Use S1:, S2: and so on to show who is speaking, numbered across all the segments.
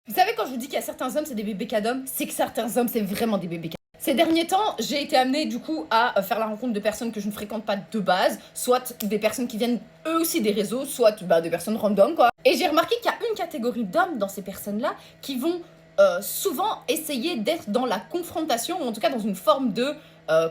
S1: Vous savez, quand je vous dis qu'il y a certains hommes, c'est des bébés cadom, c'est que certains hommes, c'est vraiment des bébés cadom. Ces derniers temps, j'ai été amenée du coup à faire la rencontre de personnes que je ne fréquente pas de base, soit des personnes qui viennent eux aussi des réseaux, soit des personnes random quoi. Et j'ai remarqué qu'il y a une catégorie d'hommes dans ces personnes-là qui vont souvent essayer d'être dans la confrontation, ou en tout cas dans une forme de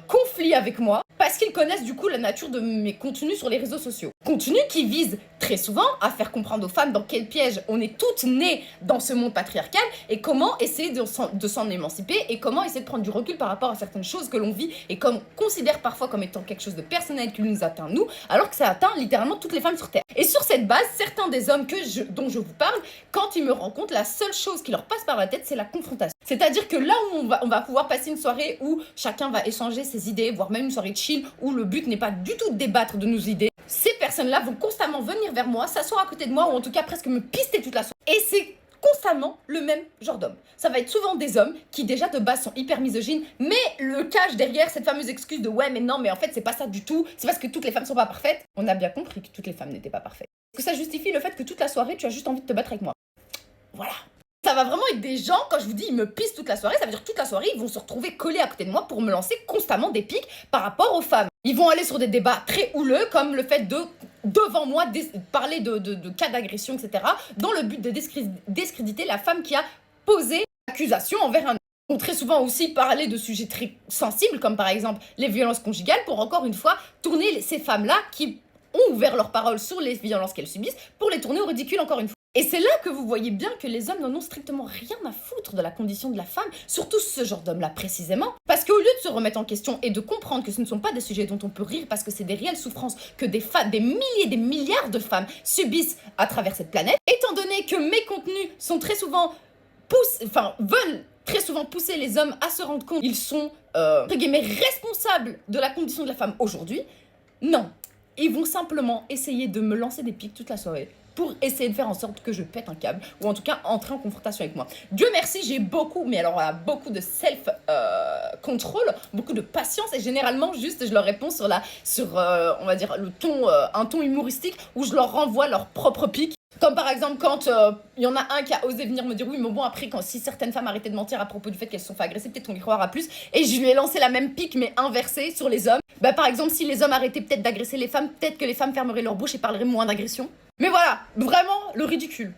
S1: conflit avec moi, parce qu'ils connaissent du coup la nature de mes contenus sur les réseaux sociaux. Contenus qui visent très souvent à faire comprendre aux femmes dans quel piège on est toutes nées dans ce monde patriarcal et comment essayer de s'en émanciper et comment essayer de prendre du recul par rapport à certaines choses que l'on vit et qu'on considère parfois comme étant quelque chose de personnel qui nous atteint nous, alors que ça atteint littéralement toutes les femmes sur Terre. Et sur cette base, certains des hommes dont je vous parle, quand ils me rencontrent, la seule chose qui leur passe par la tête, c'est la confrontation. C'est-à-dire que là où on va pouvoir passer une soirée où chacun va échanger ses idées, voire même une soirée de chill, où le but n'est pas du tout de débattre de nos idées, ces personnes-là vont constamment venir vers moi, s'asseoir à côté de moi, ou en tout cas presque me pister toute la soirée. Et c'est constamment le même genre d'homme. Ça va être souvent des hommes qui déjà de base sont hyper misogynes, mais le cachent derrière cette fameuse excuse de ouais mais non mais en fait c'est pas ça du tout, c'est parce que toutes les femmes sont pas parfaites. On a bien compris que toutes les femmes n'étaient pas parfaites. Est-ce que ça justifie le fait que toute la soirée tu as juste envie de te battre avec moi? Voilà. Ça va vraiment être des gens, quand je vous dis ils me pissent toute la soirée, ça veut dire que toute la soirée ils vont se retrouver collés à côté de moi pour me lancer constamment des pics par rapport aux femmes. Ils vont aller sur des débats très houleux comme le fait de devant moi parler de cas d'agression, etc. dans le but de discréditer la femme qui a posé l'accusation envers un homme. Ils vont très souvent aussi parler de sujets très sensibles comme par exemple les violences conjugales pour encore une fois tourner ces femmes-là qui ont ouvert leur parole sur les violences qu'elles subissent pour les tourner au ridicule encore une fois. Et c'est là que vous voyez bien que les hommes n'en ont strictement rien à foutre de la condition de la femme, surtout ce genre d'homme-là précisément. Parce qu'au lieu de se remettre en question et de comprendre que ce ne sont pas des sujets dont on peut rire parce que c'est des réelles souffrances que des milliers, des milliards de femmes subissent à travers cette planète, étant donné que mes contenus sont très souvent veulent très souvent pousser les hommes à se rendre compte qu'ils sont, entre guillemets, responsables de la condition de la femme aujourd'hui, non. Ils vont simplement essayer de me lancer des pics toute la soirée pour essayer de faire en sorte que je pète un câble, ou en tout cas entrer en confrontation avec moi. Dieu merci, j'ai beaucoup, mais alors beaucoup de self-control, beaucoup de patience, et généralement juste je leur réponds sur on va dire le ton, un ton humoristique, où je leur renvoie leur propre pic. Comme par exemple quand y en a un qui a osé venir me dire oui mais bon après si certaines femmes arrêtaient de mentir à propos du fait qu'elles se sont fait agresser, peut-être qu'on y croira plus, et je lui ai lancé la même pique mais inversée sur les hommes. Par exemple si les hommes arrêtaient peut-être d'agresser les femmes, peut-être que les femmes fermeraient leur bouche et parleraient moins d'agression. Mais voilà, vraiment le ridicule.